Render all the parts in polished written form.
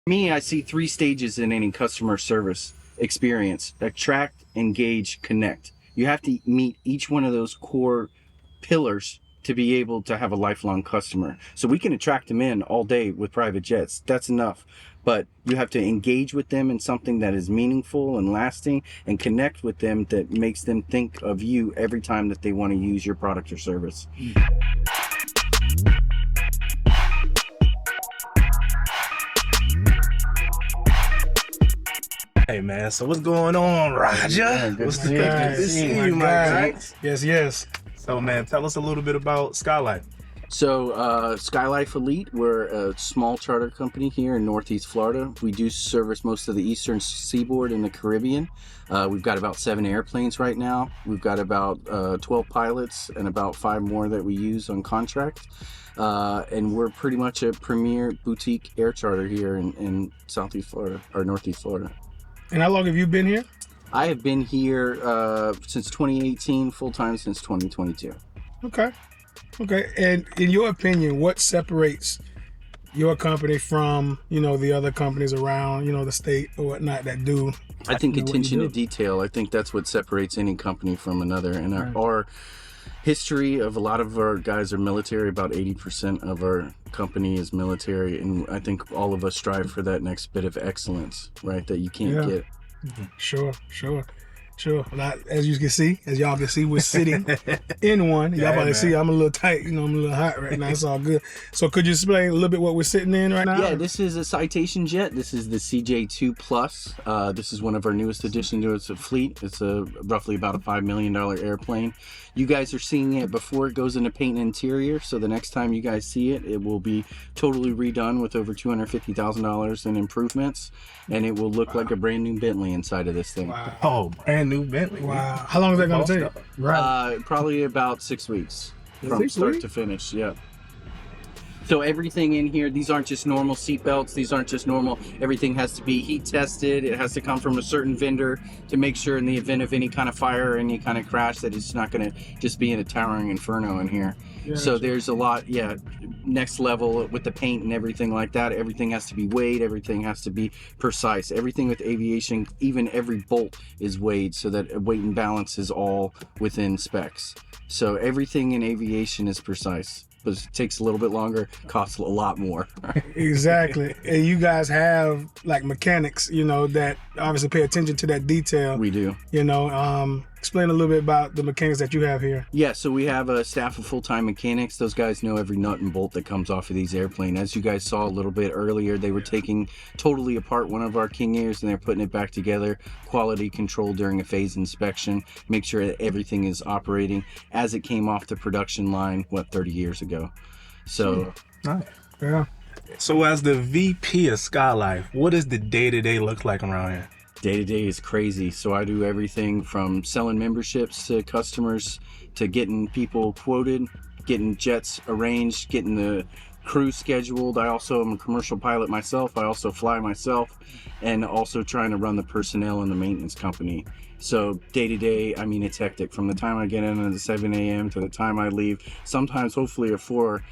Me, I see 3 stages in any customer service experience: attract, engage, connect. You have to meet each one of those core pillars to be able to have a lifelong customer. So we can attract them in all day with private jets. That's enough. But you have to engage with them in something that is meaningful and lasting, and connect with them that makes them think of you every time that they want to use your product or service. Hey man, so what's going on, Roger? Yeah, good What's to the see you. good to see you, my guy? Yes. So man, tell us a little bit about SkyLife. So SkyLife Elite, we're a small charter company here in Northeast Florida. We do service most of the eastern seaboard and the Caribbean. We've got about 7 airplanes right now. We've got about 12 pilots and about 5 more that we use on contract. And we're pretty much a premier boutique air charter here in Southeast Florida, or Northeast Florida. And how long have you been here? I have been here since 2018, full-time since 2022. Okay. And in your opinion, what separates your company from, the other companies around, the state or whatnot that do? I think attention to do? detail. I think that's what separates any company from another. And our history of a lot of our guys are military. About 80% of our company is military. And I think all of us strive for that next bit of excellence, right? That you can't get. Sure. Well, as y'all can see, we're sitting in one. Y'all about to see I'm a little tight, I'm a little hot right now. It's all good. So could you explain a little bit what we're sitting in right now? Yeah, this is a Citation jet. This is the CJ2 Plus. This is one of our newest additions to its fleet. It's roughly about a $5 million airplane. You guys are seeing it before it goes into paint and interior. So the next time you guys see it, it will be totally redone with over $250,000 in improvements. And it will look like a brand new Bentley inside of this thing. Wow. Oh, brand new Bentley. Wow. How long is that going to take? Probably about 6 weeks from 6 start weeks? to finish. Yeah. So everything in here, these aren't just normal seat belts. These aren't just normal. Everything has to be heat tested. It has to come from a certain vendor to make sure in the event of any kind of fire or any kind of crash that it's not going to just be in a towering inferno in here. Yeah, so there's a lot, next level with the paint and everything like that. Everything has to be weighed. Everything has to be precise. Everything with aviation, even every bolt is weighed so that weight and balance is all within specs. So everything in aviation is precise. But it takes a little bit longer, costs a lot more. Exactly. And you guys have like mechanics, that obviously pay attention to that detail. We do. Explain a little bit about the mechanics that you have here. Yeah, so we have a staff of full-time mechanics. Those guys know every nut and bolt that comes off of these airplanes. As you guys saw a little bit earlier, they were taking totally apart one of our King Airs and they're putting it back together. Quality control during a phase inspection. Make sure that everything is operating as it came off the production line, 30 years ago. So, nice. Yeah. So as the VP of SkyLife, what does the day-to-day look like around here? Day-to-day is crazy. So I do everything from selling memberships to customers to getting people quoted, getting jets arranged, getting the crew scheduled. I also am a commercial pilot myself. I also fly myself, and also trying to run the personnel in the maintenance company. So day-to-day, it's hectic. From the time I get in at 7 a.m. to the time I leave, sometimes hopefully at 4,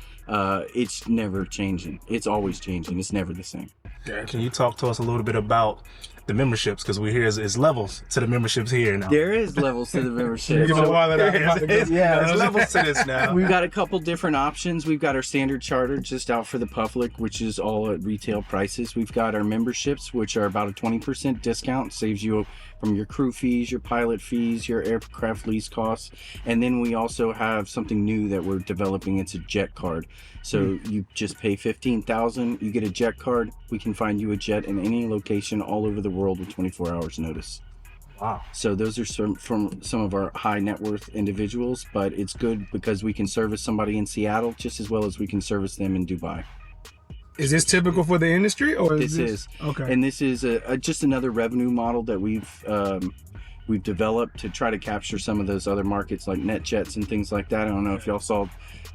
it's never changing. It's always changing. It's never the same. Yeah. Can you talk to us a little bit about the memberships? Because we hear is levels to the memberships here now. There is levels to the membership. There's levels to this now. We've got a couple different options. We've got our standard charter just out for the public, which is all at retail prices. We've got our memberships, which are about a 20% discount, saves you from your crew fees, your pilot fees, your aircraft lease costs. And then we also have something new that we're developing. It's a jet card. So you just pay $15,000, you get a jet card. We can find you a jet in any location all over the world with 24 hours notice. Wow. So those are from some of our high net worth individuals, but it's good because we can service somebody in Seattle just as well as we can service them in Dubai. Is this typical for the industry, or This is. Okay. And this is just another revenue model that we've developed to try to capture some of those other markets like net jets and things like that. I don't know if y'all saw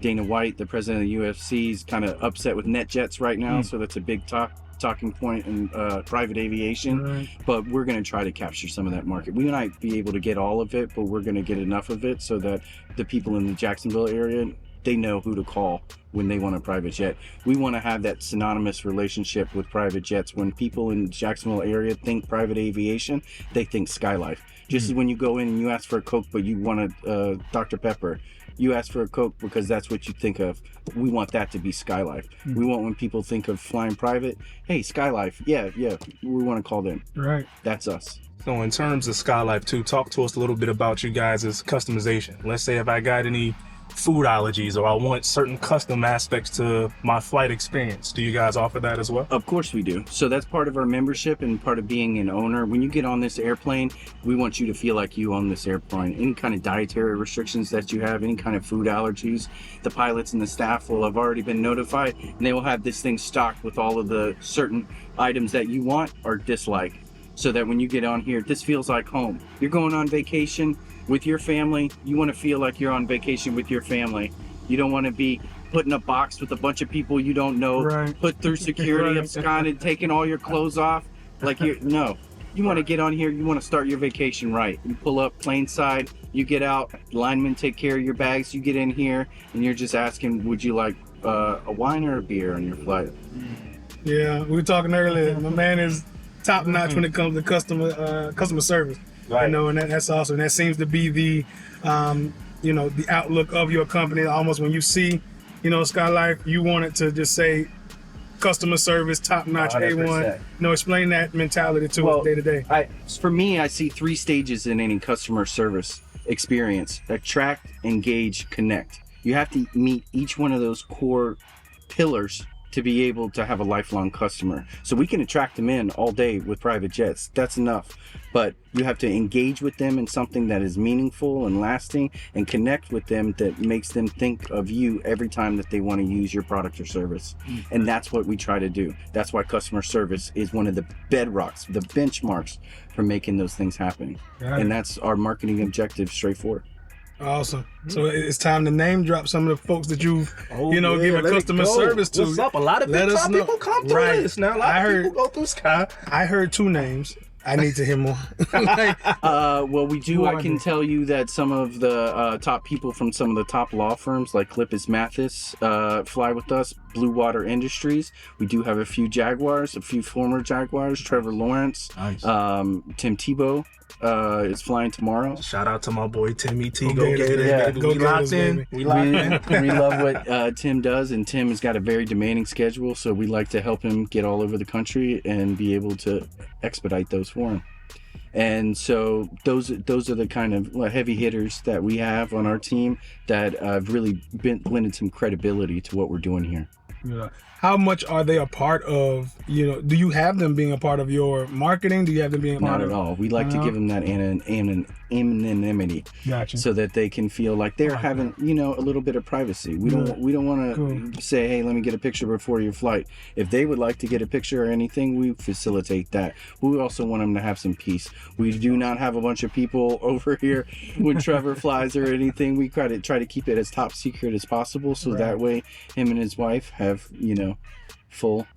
Dana White, the president of the UFC, is kind of upset with net jets right now. So that's a big talking point in private aviation. Right. But we're going to try to capture some of that market. We might be able to get all of it, but we're going to get enough of it so that the people in the Jacksonville area they know who to call when they want a private jet. We want to have that synonymous relationship with private jets. When people in Jacksonville area think private aviation, they think SkyLife. Just as when you go in and you ask for a Coke, but you want a Dr. Pepper, you ask for a Coke because that's what you think of. We want that to be SkyLife. We want when people think of flying private, hey, SkyLife, yeah, we want to call them. Right. That's us. So in terms of SkyLife too, talk to us a little bit about you guys' customization. Let's say if I got any food allergies or I want certain custom aspects to my flight experience, do you guys offer that as well? Of course we do. So that's part of our membership and part of being an owner. When you get on this airplane, we want you to feel like you own this airplane. Any kind of dietary restrictions that you have, any kind of food allergies, the pilots and the staff will have already been notified, and they will have this thing stocked with all of the certain items that you want or dislike, so that when you get on here, this feels like home. You're going on vacation with your family, you want to feel like you're on vacation with your family. You don't want to be put in a box with a bunch of people you don't know, Right. put through security, absconded, taking all your clothes off. Like no. You want to get on here, you want to start your vacation right. You pull up plane side, you get out, linemen take care of your bags, you get in here, and you're just asking, would you like a wine or a beer on your flight? Yeah, we were talking earlier. My man is top notch when it comes to customer service. Right. You know, and that's awesome. That seems to be the, the outlook of your company. Almost when you see, SkyLife, you want it to just say customer service, top notch, 100%. A1. Explain that mentality to us day to day. For me, I see 3 stages in any customer service experience: attract, engage, connect. You have to meet each one of those core pillars to be able to have a lifelong customer. So we can attract them in all day with private jets. That's enough. But you have to engage with them in something that is meaningful and lasting, and connect with them that makes them think of you every time that they want to use your product or service. And that's what we try to do. That's why customer service is one of the bedrocks, the benchmarks for making those things happen. Got it. And that's our marketing objective, straightforward. Awesome. So it's time to name drop some of the folks that you've, given let it customer go. service to. What's up? A lot of Let big us time know. people come through Right. this now. A lot of people go through Sky. I heard 2 names. I need to hear more. Well, we do. Who I are can they? tell you that some of the top people from some of the top law firms, like Clippis Mathis, fly with us. Blue Water Industries. We do have a few Jaguars, a few former Jaguars. Trevor Lawrence, Nice. Tim Tebow is flying tomorrow. Shout out to my boy Timmy T. Go Go Gators, Gators, yeah. baby. Go We locked Gators, in. baby. We locked in. We love what Tim does, and Tim has got a very demanding schedule, so we like to help him get all over the country and be able to expedite those for him. And so those are the kind of heavy hitters that we have on our team that have really blended some credibility to what we're doing here. Yeah. How much are they a part of, do you have them being a part of your marketing? Do you have them being a part Not of? at all. We like to give them that anonymity, Gotcha. so that they can feel like they're having, a little bit of privacy. We don't want to say, hey, let me get a picture before your flight. If they would like to get a picture or anything, we facilitate that. We also want them to have some peace. We do not have a bunch of people over here when Trevor flies or anything. We try to keep it as top secret as possible, so that way him and his wife have, full.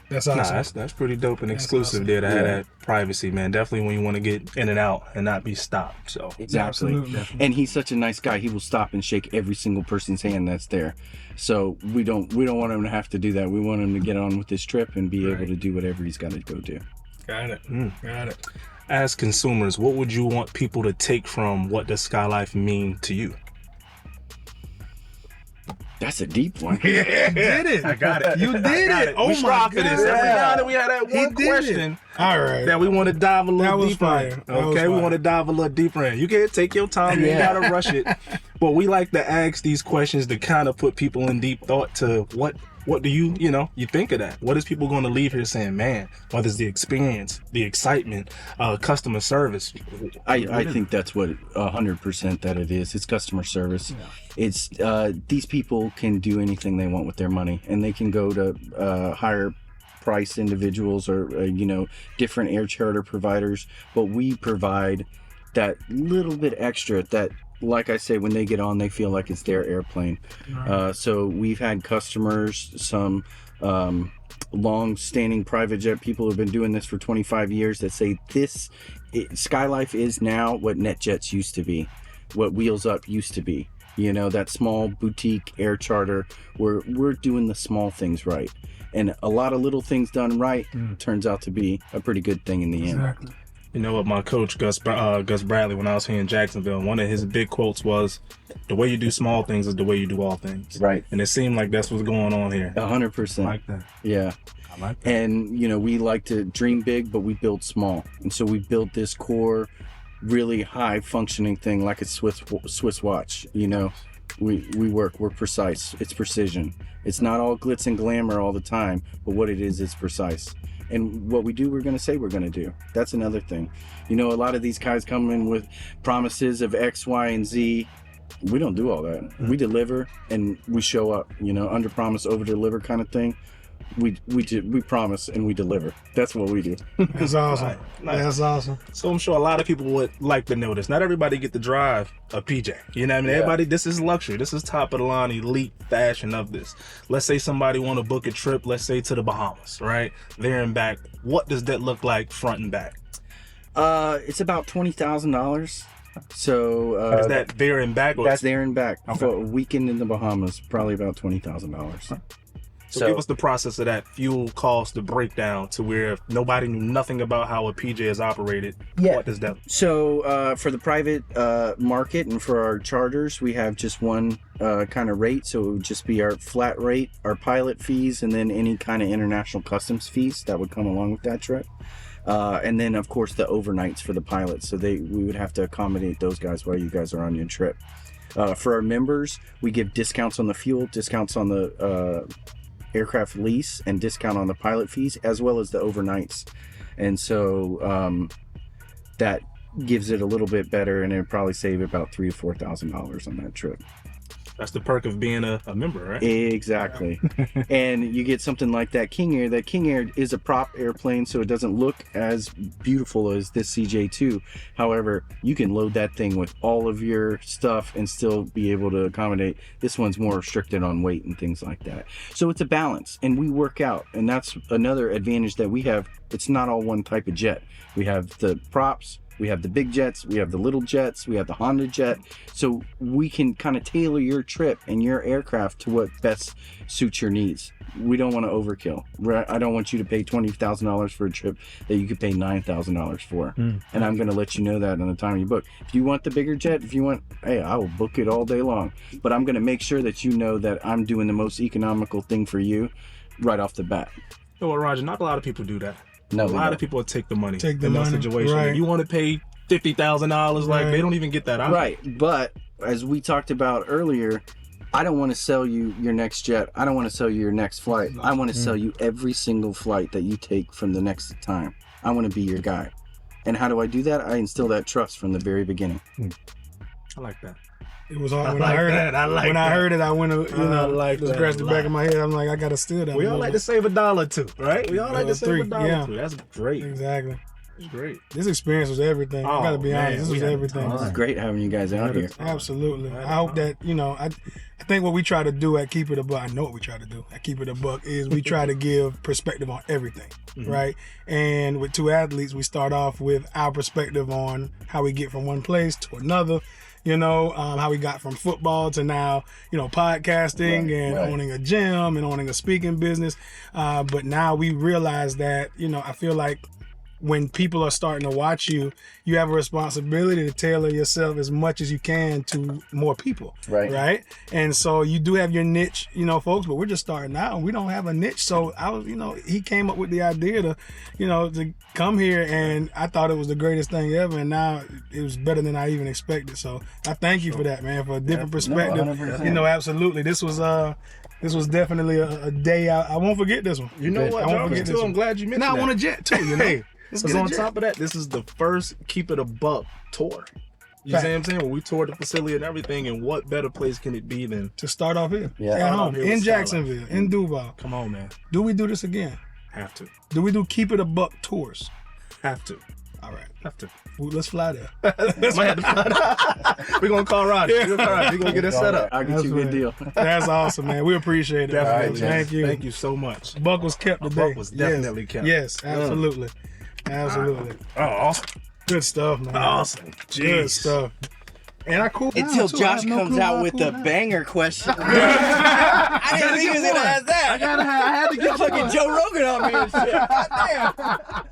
That's awesome. That's pretty dope and exclusive awesome. there to have Yeah. that privacy, man. Definitely when you want to get in and out and not be stopped. So Exactly. Absolutely. And he's such a nice guy. He will stop and shake every single person's hand that's there. So we don't want him to have to do that. We want him to get on with this trip and be able to do whatever he's got to go do. Got it. Got it. as consumers, what would you want people to take from what does SkyLife mean to you? That's a deep one. You did it. I got it. You did it. Oh we my strive for God. this. Every now and then we had that He one did it. question All right. that we want to dive a That little was deeper fire. in. That was Okay, we fire. want to dive a little deeper in. You can take your time. You ain't Yeah. gotta rush it. But we like to ask these questions to kind of put people in deep thought to what do you think of that? What is people going to leave here saying, man, whether it's the experience, the excitement, customer service? I think that's what 100% that it is. It's customer service. Yeah. It's these people can do anything they want with their money, and they can go to higher price individuals or different air charter providers, but we provide that little bit extra that, like I say, when they get on, they feel like it's their airplane. Right. So we've had customers, some long-standing private jet people who've been doing this for 25 years that say SkyLife is now what NetJets used to be, what Wheels Up used to be. You know, that small boutique air charter where we're doing the small things right. And a lot of little things done right turns out to be a pretty good thing in the end. Exactly. You know what, my coach Gus Bradley, when I was here in Jacksonville, one of his big quotes was, "The way you do small things is the way you do all things." Right. And it seemed like that's what's going on here. 100%. I like that. Yeah. I like that. And, you know, we like to dream big, but we build small. And so we built this core, really high functioning thing like a Swiss watch. You know, we're precise. It's precision. It's not all glitz and glamour all the time, but what it is precise. And what we do, we're going to say we're going to do. That's another thing. You know, a lot of these guys come in with promises of X, Y, and Z. We don't do all that. We deliver and we show up, you know, under promise, over deliver kind of thing. We promise and we deliver. That's what we do. That's awesome. Nice. That's awesome. So I'm sure a lot of people would like to know this. Not everybody get to drive a PJ. You know what I mean? Yeah. Everybody, this is luxury. This is top of the line elite fashion of this. Let's say somebody want to book a trip, let's say to the Bahamas, right? There and back. What does that look like front and back? It's about $20,000. So Is that there and back? Or that's there and back. Okay. For a weekend in the Bahamas, probably about $20,000. So give us the process of that fuel cost, the breakdown to where if nobody knew nothing about how a PJ is operated. Yeah. What does that? So for the private market and for our charters, we have just one kind of rate. So it would just be our flat rate, our pilot fees, and then any kind of international customs fees that would come along with that trip. And then of course the overnights for the pilots. So we would have to accommodate those guys while you guys are on your trip. For our members, we give discounts on the fuel, discounts on the aircraft lease, and discount on the pilot fees, as well as the overnights. And so that gives it a little bit better, and it'd probably save about $3,000 to $4,000 on that trip. That's the perk of being a member, right? Exactly. And you get something like that King Air. That King Air is a prop airplane, so it doesn't look as beautiful as this CJ2. However, you can load that thing with all of your stuff and still be able to accommodate. This one's more restricted on weight and things like that. So it's a balance, and we work out. And that's another advantage that we have. It's not all one type of jet. We have the props, we have the big jets, we have the little jets, we have the Honda jet. So we can kind of tailor your trip and your aircraft to what best suits your needs. We don't want to overkill. I don't want you to pay $20,000 for a trip that you could pay $9,000 for. And I'm going to let you know that on the time you book. If you want the bigger jet, hey, I will book it all day long. But I'm going to make sure that you know that I'm doing the most economical thing for you right off the bat. You know what, Roger? Not a lot of people do that. No, A lot of people will take the money Take the in that money, situation. right. If you want to pay $50,000, like Right. they don't even get that out. Right, but as we talked about earlier, I don't want to sell you your next jet. I don't want to sell you your next flight. I want to sell you every single flight that you take from the next time. I want to be your guy. And how do I do that? I instill that trust from the very beginning. I like that. It was hard I when like I heard that. it. I like when I that. heard it, I went to like just that scratched a the back lot. of my head. I'm like, I gotta steal that. We all like to save $1 or two, right? We all like to save Three, $1 yeah. or two. That's great. Exactly. That's great. This experience was everything. I gotta be man, honest. This we was had a everything. ton. It's great having you guys out here. Absolutely. I hope that, I think what we try to do at Keep It a Buck, I know what we try to do at Keep It a Buck is we try to give perspective on everything, right? And with two athletes, we start off with our perspective on how we get from one place to another, how we got from football to now, podcasting and owning a gym and owning a speaking business. But now we realize that, I feel like when people are starting to watch you, you have a responsibility to tailor yourself as much as you can to more people. Right. And so you do have your niche, folks, but we're just starting out and we don't have a niche. So he came up with the idea to come here, and I thought it was the greatest thing ever. And now it was better than I even expected. So I thank you for that, man, for a different perspective. 100%. Absolutely. This was definitely a day I won't forget this one. You know what, I won't Jarvis, forget too? this I'm one. glad you mentioned Now that. I want a jet too, Hey, Let's because get a on jet. top of that, this is the first Keep It a Buck tour. You Fact. see what I'm saying? When we toured the facility and everything, and what better place can it be than To start off here. Yeah. At Start off home. here In with Jacksonville. In Duval. come on, man. Do we do this again? Have to. Do we do Keep It a Buck tours? Have to. All right. Have to. Well, let's fly there. Might have to find out. We're gonna call Roger. We're gonna get it set up. I'll get you a good deal. That's awesome, man. We appreciate it. man. Definitely. Thank you. Thank you so much. Buck was kept A today. buck was definitely kept. Yes, absolutely. Absolutely. Oh, awesome. Good stuff, man. Awesome. Good Jeez. stuff. And I cool down, Until too. I Josh have no comes clue how out I with cool the down. banger question. I didn't think he was gonna ask that. I had to get Fucking Joe Rogan on me and shit. God damn.